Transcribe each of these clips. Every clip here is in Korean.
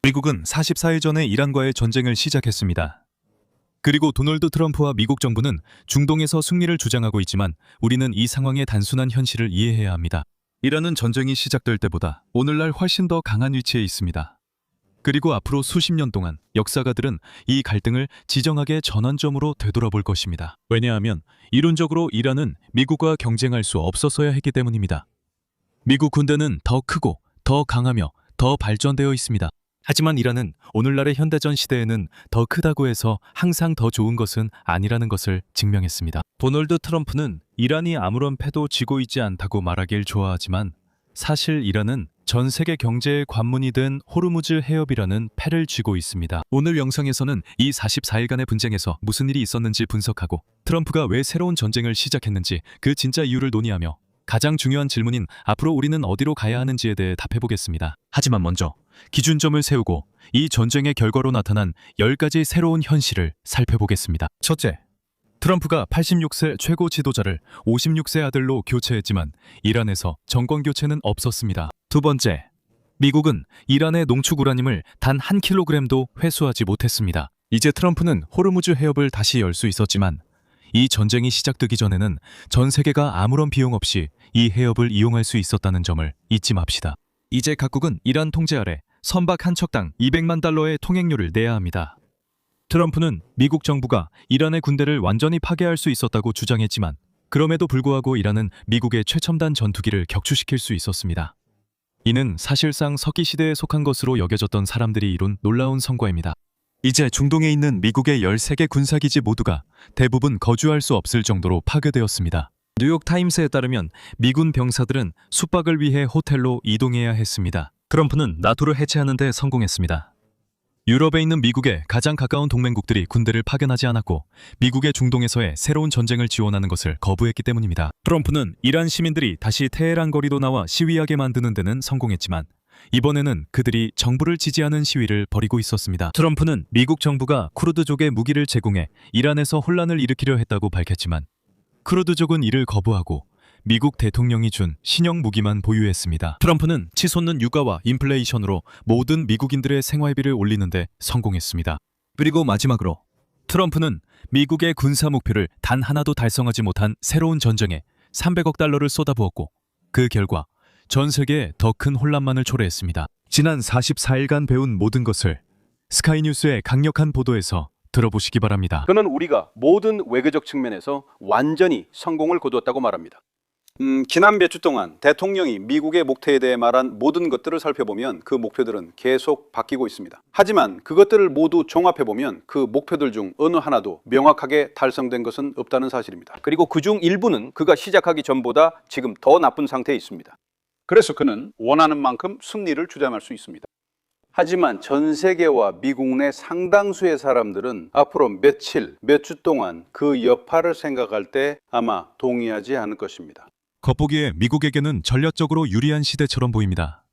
미국은 44일 전에 이란과의 전쟁을 시작했습니다. 그리고 도널드 트럼프와 미국 정부는 중동에서 승리를 주장하고 있지만 우리는 이 상황의 단순한 현실을 이해해야 합니다. 이란은 전쟁이 시작될 때보다 오늘날 훨씬 더 강한 위치에 있습니다. 그리고 앞으로 수십 년 동안 역사가들은 이 갈등을 지정학의 전환점으로 되돌아볼 것입니다. 왜냐하면 이론적으로 이란은 미국과 경쟁할 수 없었어야 했기 때문입니다. 미국 군대는 더 크고 더 강하며 더 발전되어 있습니다. 하지만 이란은 오늘날의 현대전 시대에는 더 크다고 해서 항상 더 좋은 것은 아니라는 것을 증명했습니다. 도널드 트럼프는 이란이 아무런 패도 쥐고 있지 않다고 말하길 좋아하지만 사실 이란은 전 세계 경제의 관문이 된 호르무즈 해협이라는 패를 쥐고 있습니다. 오늘 영상에서는 이 44일간의 분쟁에서 무슨 일이 있었는지 분석하고 트럼프가 왜 새로운 전쟁을 시작했는지 그 진짜 이유를 논의하며 가장 중요한 질문인 앞으로 우리는 어디로 가야 하는지에 대해 답해보겠습니다. 하지만 먼저 기준점을 세우고 이 전쟁의 결과로 나타난 10가지 새로운 현실을 살펴보겠습니다. 첫째, 트럼프가 86세 최고 지도자를 56세 아들로 교체했지만 이란에서 정권 교체는 없었습니다. 두 번째, 미국은 이란의 농축 우라늄을 단 1kg도 회수하지 못했습니다. 이제 트럼프는 호르무즈 해협을 다시 열 수 있었지만 이 전쟁이 시작되기 전에는 전 세계가 아무런 비용 없이 이 해협을 이용할 수 있었다는 점을 잊지 맙시다. 이제 각국은 이란 통제 아래 선박 한 척당 200만 달러의 통행료를 내야 합니다. 트럼프는 미국 정부가 이란의 군대를 완전히 파괴할 수 있었다고 주장했지만 그럼에도 불구하고 이란은 미국의 최첨단 전투기를 격추시킬 수 있었습니다. 이는 사실상 석기 시대에 속한 것으로 여겨졌던 사람들이 이룬 놀라운 성과입니다. 이제 중동에 있는 미국의 13개 군사기지 모두가 대부분 거주할 수 없을 정도로 파괴되었습니다. 뉴욕타임스에 따르면 미군 병사들은 숙박을 위해 호텔로 이동해야 했습니다. 트럼프는 나토를 해체하는 데 성공했습니다. 유럽에 있는 미국의 가장 가까운 동맹국들이 군대를 파견하지 않았고 미국의 중동에서의 새로운 전쟁을 지원하는 것을 거부했기 때문입니다. 트럼프는 이란 시민들이 다시 테헤란 거리로 나와 시위하게 만드는 데는 성공했지만 이번에는 그들이 정부를 지지하는 시위를 벌이고 있었습니다. 트럼프는 미국 정부가 쿠르드족에 무기를 제공해 이란에서 혼란을 일으키려 했다고 밝혔지만 쿠르드족은 이를 거부하고 미국 대통령이 준 신형 무기만 보유했습니다. 트럼프는 치솟는 유가와 인플레이션으로 모든 미국인들의 생활비를 올리는데 성공했습니다. 그리고 마지막으로 트럼프는 미국의 군사 목표를 단 하나도 달성하지 못한 새로운 전쟁에 300억 달러를 쏟아부었고 그 결과 전 세계에 더 큰 혼란만을 초래했습니다. 지난 44일간 배운 모든 것을 스카이뉴스의 강력한 보도에서 들어보시기 바랍니다. 저는 우리가 모든 외교적 측면에서 완전히 성공을 거두었다고 말합니다. 지난 몇 주 동안 대통령이 미국의 목표에 대해 말한 모든 것들을 살펴보면 그 목표들은 계속 바뀌고 있습니다. 하지만 그것들을 모두 종합해보면 그 목표들 중 어느 하나도 명확하게 달성된 것은 없다는 사실입니다. 그리고 그중 일부는 그가 시작하기 전보다 지금 더 나쁜 상태에 있습니다. 그래서 그는 원하는 만큼 승리를 주장할 수 있습니다. 하지만 전 세계와 미국 내 상당수의 사람들은 앞으로 며칠, 몇 주 동안 그 여파를 생각할 때 아마 동의하지 않을 것입니다. 겉보기에 미국에게는 전략적으로 유리한 시대처럼 보입니다.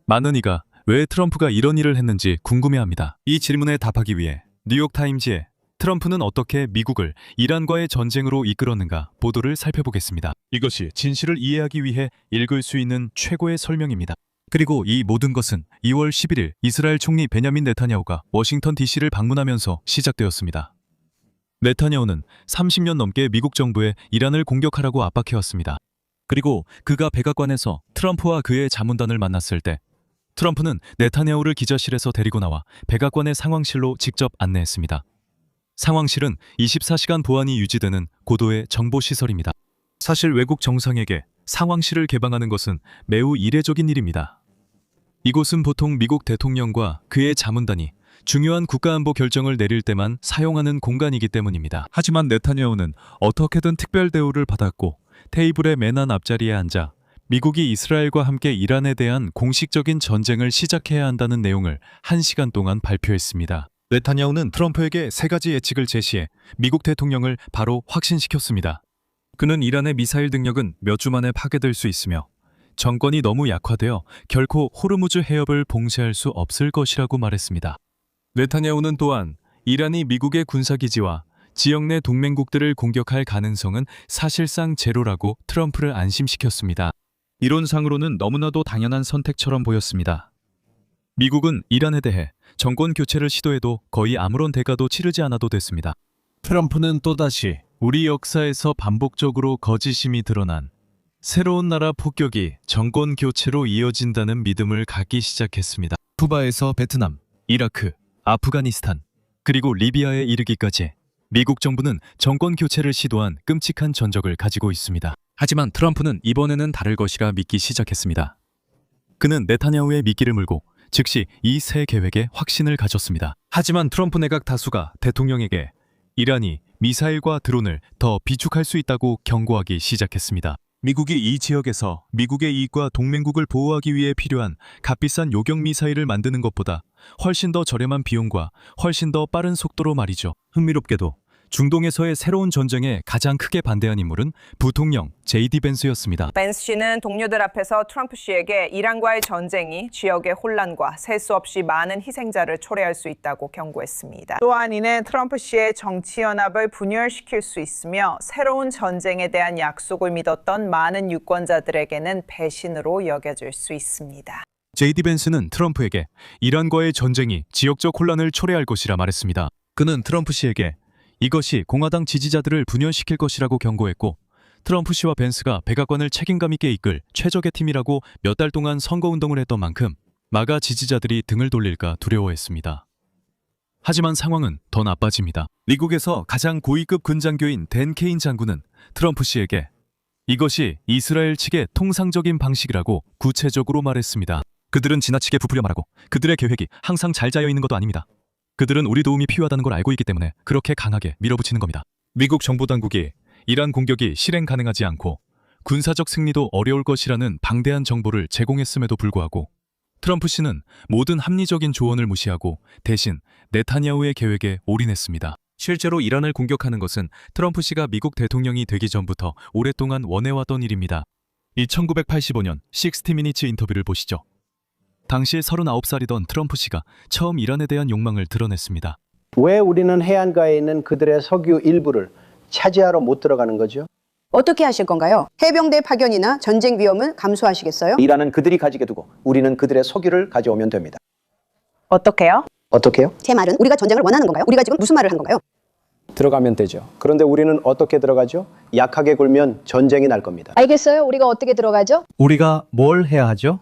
많은 이가 왜 트럼프가 이런 일을 했는지 궁금해합니다. 이 질문에 답하기 위해 뉴욕타임즈에 트럼프는 어떻게 미국을 이란과의 전쟁으로 이끌었는가 보도를 살펴보겠습니다. 이것이 진실을 이해하기 위해 읽을 수 있는 최고의 설명입니다. 그리고 이 모든 것은 2월 11일 이스라엘 총리 베냐민 네타냐후가 워싱턴 DC를 방문하면서 시작되었습니다. 네타냐후는 30년 넘게 미국 정부에 이란을 공격하라고 압박해왔습니다. 그리고 그가 백악관에서 트럼프와 그의 자문단을 만났을 때 트럼프는 네타냐후를 기자실에서 데리고 나와 백악관의 상황실로 직접 안내했습니다. 상황실은 24시간 보안이 유지되는 고도의 정보시설입니다. 사실 외국 정상에게 상황실을 개방하는 것은 매우 이례적인 일입니다. 이곳은 보통 미국 대통령과 그의 자문단이 중요한 국가안보 결정을 내릴 때만 사용하는 공간이기 때문입니다. 하지만 네타냐후는 어떻게든 특별 대우를 받았고 테이블의 맨 한 앞자리에 앉아 미국이 이스라엘과 함께 이란에 대한 공식적인 전쟁을 시작해야 한다는 내용을 1시간 동안 발표했습니다. 네타냐후는 트럼프에게 3가지 예측을 제시해 미국 대통령을 바로 확신시켰습니다. 그는 이란의 미사일 등력은 몇 주 만에 파괴될 수 있으며 정권이 너무 약화되어 결코 호르무즈 해협을 봉쇄할 수 없을 것이라고 말했습니다. 네타냐후는 또한 이란이 미국의 군사기지와 지역 내 동맹국들을 공격할 가능성은 사실상 제로라고 트럼프를 안심시켰습니다. 이론상으로는 너무나도 당연한 선택처럼 보였습니다. 미국은 이란에 대해 정권 교체를 시도해도 거의 아무런 대가도 치르지 않아도 됐습니다. 트럼프는 또다시 우리 역사에서 반복적으로 거짓임이 드러난 새로운 나라 폭격이 정권 교체로 이어진다는 믿음을 갖기 시작했습니다. 쿠바에서 베트남, 이라크, 아프가니스탄, 그리고 리비아에 이르기까지 미국 정부는 정권 교체를 시도한 끔찍한 전적을 가지고 있습니다. 하지만 트럼프는 이번에는 다를 것이라 믿기 시작했습니다. 그는 네타냐후의 미끼를 물고 즉시 이 새 계획에 확신을 가졌습니다. 하지만 트럼프 내각 다수가 대통령에게 이란이 미사일과 드론을 더 비축할 수 있다고 경고하기 시작했습니다. 미국이 이 지역에서 미국의 이익과 동맹국을 보호하기 위해 필요한 값비싼 요격 미사일을 만드는 것보다 훨씬 더 저렴한 비용과 훨씬 더 빠른 속도로 말이죠. 흥미롭게도 중동에서의 새로운 전쟁에 가장 크게 반대한 인물은 부통령 JD 벤스였습니다. 벤스 씨는 동료들 앞에서 트럼프 씨에게 이란과의 전쟁이 지역의 혼란과 셀 수 없이 많은 희생자를 초래할 수 있다고 경고했습니다. 또한 이는 트럼프 씨의 정치 연합을 분열시킬 수 있으며 새로운 전쟁에 대한 약속을 믿었던 많은 유권자들에게는 배신으로 여겨질 수 있습니다. JD 벤스는 트럼프에게 이란과의 전쟁이 지역적 혼란을 초래할 것이라 말했습니다. 그는 트럼프 씨에게 이것이 공화당 지지자들을 분열시킬 것이라고 경고했고, 트럼프 씨와 벤스가 백악관을 책임감 있게 이끌 최적의 팀이라고 몇 달 동안 선거운동을 했던 만큼 마가 지지자들이 등을 돌릴까 두려워했습니다. 하지만 상황은 더 나빠집니다. 미국에서 가장 고위급 군장교인 댄 케인 장군은 트럼프 씨에게 이것이 이스라엘 측의 통상적인 방식이라고 구체적으로 말했습니다. 그들은 지나치게 부풀려 말하고 그들의 계획이 항상 잘 짜여 있는 것도 아닙니다. 그들은 우리 도움이 필요하다는 걸 알고 있기 때문에 그렇게 강하게 밀어붙이는 겁니다. 미국 정보 당국이 이란 공격이 실행 가능하지 않고 군사적 승리도 어려울 것이라는 방대한 정보를 제공했음에도 불구하고 트럼프 씨는 모든 합리적인 조언을 무시하고 대신 네타냐후의 계획에 올인했습니다. 실제로 이란을 공격하는 것은 트럼프 씨가 미국 대통령이 되기 전부터 오랫동안 원해왔던 일입니다. 이 1985년 60 미니츠 인터뷰를 보시죠. 당시 39살이던 트럼프 씨가 처음 이란에 대한 욕망을 드러냈습니다. 왜 우리는 해안가에 있는 그들의 석유 일부를 차지하러 못 들어가는 거죠? 어떻게 하실 건가요? 해병대 파견이나 전쟁 위험은 감수하시겠어요? 이란은 그들이 가지게 두고 우리는 그들의 석유를 가져오면 됩니다. 어떻게요? 어떻게요? 제 말은 우리가 전쟁을 원하는 건가요? 우리가 지금 무슨 말을 한 건가요? 들어가면 되죠. 그런데 우리는 어떻게 들어가죠? 약하게 굴면 전쟁이 날 겁니다. 알겠어요. 우리가 어떻게 들어가죠? 우리가 뭘 해야 하죠?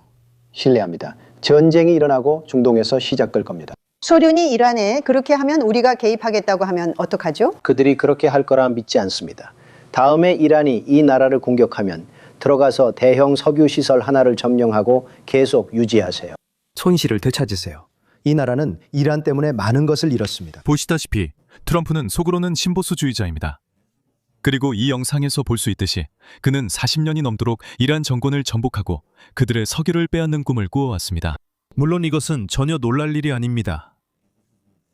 신뢰합니다. 전쟁이 일어나고 중동에서 시작될 겁니다. 소련이 이란에 그렇게 하면 우리가 개입하겠다고 하면 어떡하죠? 그들이 그렇게 할 거라 믿지 않습니다. 다음에 이란이 이 나라를 공격하면 들어가서 대형 석유 시설 하나를 점령하고 계속 유지하세요. 손실을 되찾으세요. 이 나라는 이란 때문에 많은 것을 잃었습니다. 보시다시피 트럼프는 속으로는 신보수주의자입니다. 그리고 이 영상에서 볼 수 있듯이 그는 40년이 넘도록 이란 정권을 전복하고 그들의 석유를 빼앗는 꿈을 꾸어왔습니다. 물론 이것은 전혀 놀랄 일이 아닙니다.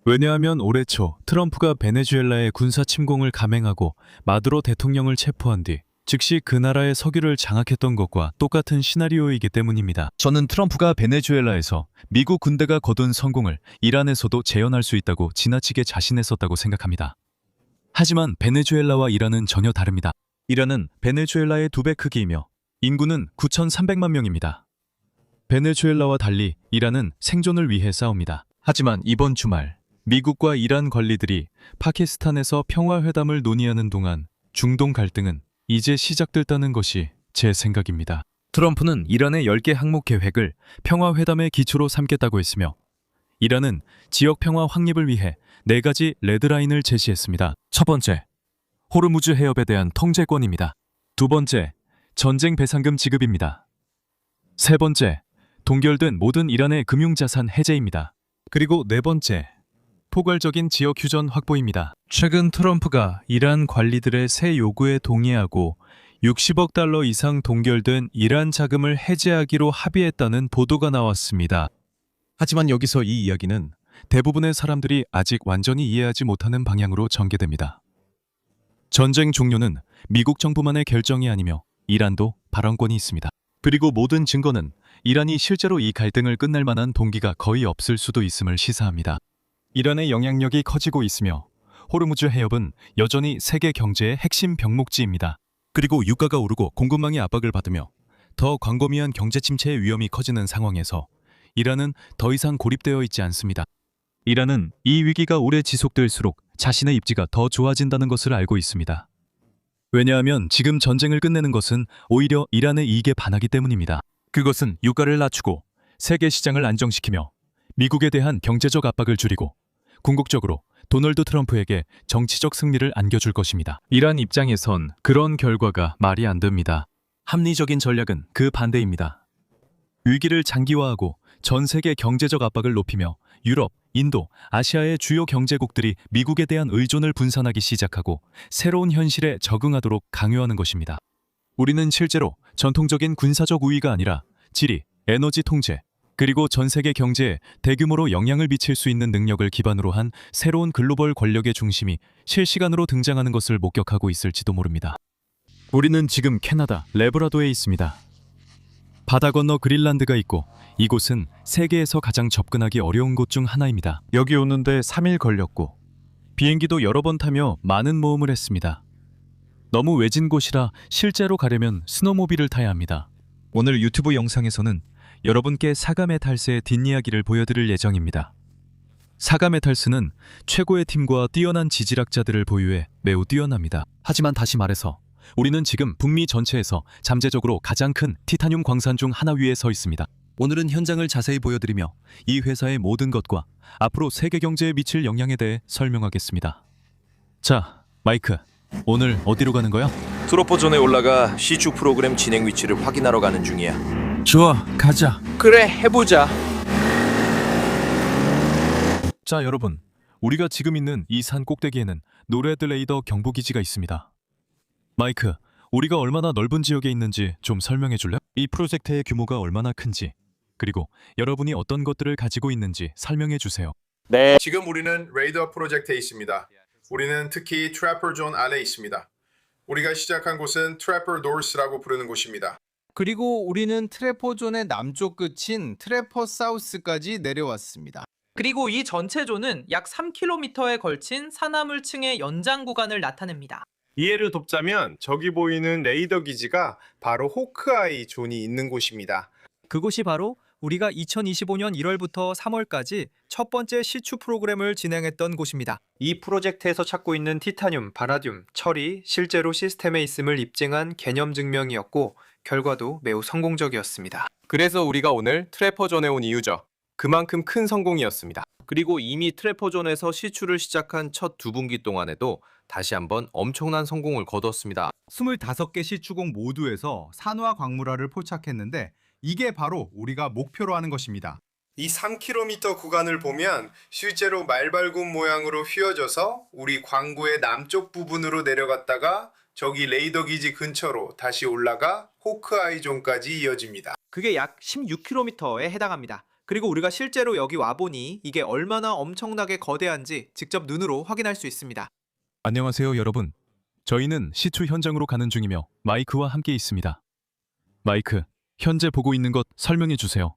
왜냐하면 올해 초 트럼프가 베네수엘라의 군사 침공을 감행하고 마두로 대통령을 체포한 뒤 즉시 그 나라의 석유를 장악했던 것과 똑같은 시나리오이기 때문입니다. 저는 트럼프가 베네수엘라에서 미국 군대가 거둔 성공을 이란에서도 재현할 수 있다고 지나치게 자신했었다고 생각합니다. 하지만 베네수엘라와 이란은 전혀 다릅니다. 이란은 베네수엘라의 2배 크기이며 인구는 9,300만 명입니다. 베네수엘라와 달리 이란은 생존을 위해 싸웁니다. 하지만 이번 주말 미국과 이란 관리들이 파키스탄에서 평화회담을 논의하는 동안 중동 갈등은 이제 시작됐다는 것이 제 생각입니다. 트럼프는 이란의 10개 항목 계획을 평화회담의 기초로 삼겠다고 했으며 이란은 지역 평화 확립을 위해 4가지 레드라인을 제시했습니다. 첫 번째, 호르무즈 해협에 대한 통제권입니다. 두 번째, 전쟁 배상금 지급입니다. 세 번째, 동결된 모든 이란의 금융자산 해제입니다. 그리고 네 번째, 포괄적인 지역 휴전 확보입니다. 최근 트럼프가 이란 관리들의 새 요구에 동의하고 60억 달러 이상 동결된 이란 자금을 해제하기로 합의했다는 보도가 나왔습니다. 하지만 여기서 이 이야기는 대부분의 사람들이 아직 완전히 이해하지 못하는 방향으로 전개됩니다. 전쟁 종료는 미국 정부만의 결정이 아니며 이란도 발언권이 있습니다. 그리고 모든 증거는 이란이 실제로 이 갈등을 끝낼 만한 동기가 거의 없을 수도 있음을 시사합니다. 이란의 영향력이 커지고 있으며 호르무즈 해협은 여전히 세계 경제의 핵심 병목지입니다. 그리고 유가가 오르고 공급망이 압박을 받으며 더 광범위한 경제 침체의 위험이 커지는 상황에서 이란은 더 이상 고립되어 있지 않습니다. 이란은 이 위기가 오래 지속될수록 자신의 입지가 더 좋아진다는 것을 알고 있습니다. 왜냐하면 지금 전쟁을 끝내는 것은 오히려 이란의 이익에 반하기 때문입니다. 그것은 유가를 낮추고 세계 시장을 안정시키며 미국에 대한 경제적 압박을 줄이고 궁극적으로 도널드 트럼프에게 정치적 승리를 안겨줄 것입니다. 이란 입장에선 그런 결과가 말이 안 됩니다. 합리적인 전략은 그 반대입니다. 위기를 장기화하고 전 세계 경제적 압박을 높이며 유럽, 인도, 아시아의 주요 경제국들이 미국에 대한 의존을 분산하기 시작하고 새로운 현실에 적응하도록 강요하는 것입니다. 우리는 실제로 전통적인 군사적 우위가 아니라 지리, 에너지 통제, 그리고 전 세계 경제에 대규모로 영향을 미칠 수 있는 능력을 기반으로 한 새로운 글로벌 권력의 중심이 실시간으로 등장하는 것을 목격하고 있을지도 모릅니다. 우리는 지금 캐나다 레브라도에 있습니다. 바다 건너 그린란드가 있고 이곳은 세계에서 가장 접근하기 어려운 곳 중 하나입니다. 여기 오는데 3일 걸렸고 비행기도 여러 번 타며 많은 모험을 했습니다. 너무 외진 곳이라 실제로 가려면 스노모빌을 타야 합니다. 오늘 유튜브 영상에서는 여러분께 사가메탈스의 뒷이야기를 보여드릴 예정입니다. 사가메탈스는 최고의 팀과 뛰어난 지질학자들을 보유해 매우 뛰어납니다. 하지만 다시 말해서 우리는 지금 북미 전체에서 잠재적으로 가장 큰 티타늄 광산 중 하나 위에 서 있습니다. 오늘은 현장을 자세히 보여드리며 이 회사의 모든 것과 앞으로 세계 경제에 미칠 영향에 대해 설명하겠습니다. 자, 마이크, 오늘 어디로 가는 거야? 트로포존에 올라가 시추 프로그램 진행 위치를 확인하러 가는 중이야. 좋아, 가자. 그래, 해보자. 자, 여러분, 우리가 지금 있는 이 산 꼭대기에는 노레드 레이더 경보기지가 있습니다. 마이크, 우리가 얼마나 넓은 지역에 있는지 좀 설명해 줄래? 이 프로젝트의 규모가 얼마나 큰지, 그리고 여러분이 어떤 것들을 가지고 있는지 설명해 주세요. 네. 지금 우리는 레이더 프로젝트에 있습니다. 우리는 특히 트래퍼 존 안에 있습니다. 우리가 시작한 곳은 트래퍼 노스라고 부르는 곳입니다. 그리고 우리는 트래퍼존의 남쪽 끝인 트래퍼 사우스까지 내려왔습니다. 그리고 이 전체 존은 약 3km에 걸친 산화물층의 연장 구간을 나타냅니다. 이해를 돕자면 저기 보이는 레이더 기지가 바로 호크아이 존이 있는 곳입니다. 그곳이 바로 우리가 2025년 1월부터 3월까지 첫 번째 시추 프로그램을 진행했던 곳입니다. 이 프로젝트에서 찾고 있는 티타늄, 바라듐, 철이 실제로 시스템에 있음을 입증한 개념 증명이었고 결과도 매우 성공적이었습니다. 그래서 우리가 오늘 트래퍼존에 온 이유죠. 그만큼 큰 성공이었습니다. 그리고 이미 트래퍼존에서 시추를 시작한 첫 2분기 동안에도 다시 한번 엄청난 성공을 거뒀습니다. 25개 시추공 모두에서 산화 광물화를 포착했는데 이게 바로 우리가 목표로 하는 것입니다. 이 3km 구간을 보면 실제로 말발굽 모양으로 휘어져서 우리 광구의 남쪽 부분으로 내려갔다가 저기 레이더 기지 근처로 다시 올라가 호크아이 존까지 이어집니다. 그게 약 16km에 해당합니다. 그리고 우리가 실제로 여기 와보니 이게 얼마나 엄청나게 거대한지 직접 눈으로 확인할 수 있습니다. 안녕하세요, 여러분. 저희는 시추 현장으로 가는 중이며 마이크와 함께 있습니다. 마이크, 현재 보고 있는 것 설명해 주세요.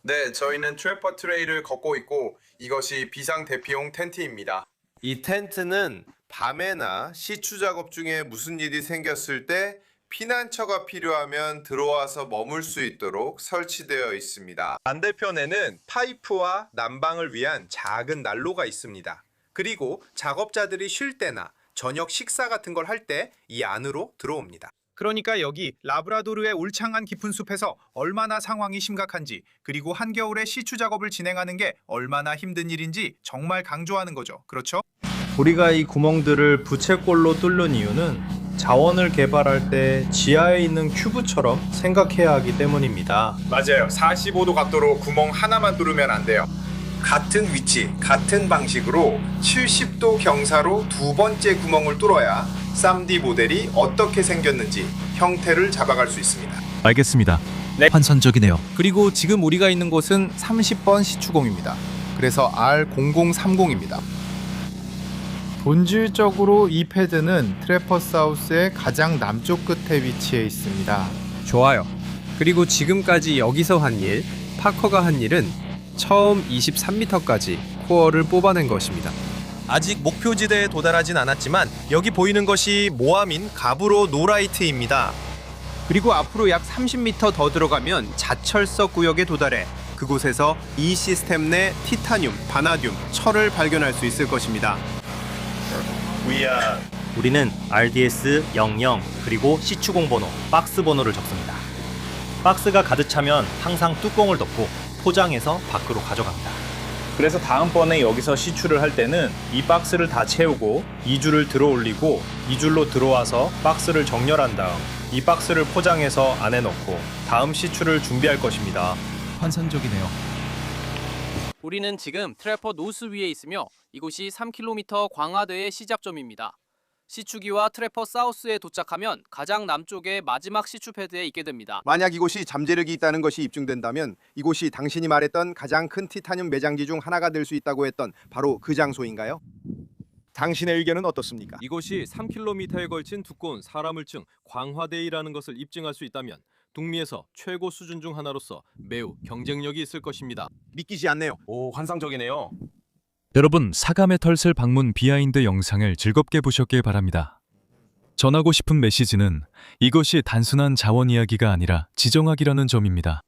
네, 저희는 트래퍼 트레이를 걷고 있고 이것이 비상 대피용 텐트입니다. 이 텐트는 밤에나 시추 작업 중에 무슨 일이 생겼을 때 피난처가 필요하면 들어와서 머물 수 있도록 설치되어 있습니다. 반대편에는 파이프와 난방을 위한 작은 난로가 있습니다. 그리고 작업자들이 쉴 때나 저녁 식사 같은 걸 할 때 이 안으로 들어옵니다. 그러니까 여기 라브라도르의 울창한 깊은 숲에서 얼마나 상황이 심각한지 그리고 한겨울에 시추 작업을 진행하는 게 얼마나 힘든 일인지 정말 강조하는 거죠. 그렇죠? 우리가 이 구멍들을 부채꼴로 뚫는 이유는 자원을 개발할 때 지하에 있는 큐브처럼 생각해야 하기 때문입니다. 맞아요. 45도 각도로 구멍 하나만 뚫으면 안 돼요. 같은 위치, 같은 방식으로 70도 경사로 두 번째 구멍을 뚫어야 쌈디 모델이 어떻게 생겼는지 형태를 잡아갈 수 있습니다. 알겠습니다. 네. 환상적이네요. 그리고 지금 우리가 있는 곳은 30번 시추공입니다. 그래서 R0030입니다. 본질적으로 이 패드는 트래퍼 사우스의 가장 남쪽 끝에 위치해 있습니다. 좋아요. 그리고 지금까지 여기서 한 일, 파커가 한 일은 처음 23m까지 코어를 뽑아낸 것입니다. 아직 목표지대에 도달하진 않았지만 여기 보이는 것이 모함인 가브로 노라이트입니다. 그리고 앞으로 약 30m 더 들어가면 자철석 구역에 도달해 그 그곳에서 이 시스템 내 티타늄, 바나듐, 철을 발견할 수 있을 것입니다. 우리는 RDS 00 그리고 시추공 번호, 박스 번호를 적습니다. 박스가 가득 차면 항상 뚜껑을 덮고 포장해서 밖으로 가져갑니다. 그래서 다음번에 여기서 시추를 할 때는 이 박스를 다 채우고 2줄을 들어 올리고 2줄로 들어와서 박스를 정렬한 다음 이 박스를 포장해서 안에 넣고 다음 시추를 준비할 것입니다. 환상적이네요. 우리는 지금 트래퍼 노스 위에 있으며 이곳이 3km 광화대의 시작점입니다. 시추기와 트래퍼 사우스에 도착하면 가장 남쪽의 마지막 시추 패드에 있게 됩니다. 만약 이곳이 잠재력이 있다는 것이 입증된다면 이곳이 당신이 말했던 가장 큰 티타늄 매장지 중 하나가 될 수 있다고 했던 바로 그 장소인가요? 당신의 의견은 어떻습니까? 이곳이 3km에 걸친 두꺼운 사람을층 광화대이라는 것을 입증할 수 있다면 북미에서 최고 수준 중 하나로서 매우 경쟁력이 있을 것입니다. 믿기지 않네요. 오, 환상적이네요. 여러분, 사과메털슬 방문 비하인드 영상을 즐겁게 보셨길 바랍니다. 전하고 싶은 메시지는 이것이 단순한 자원 이야기가 아니라 지정학이라는 점입니다.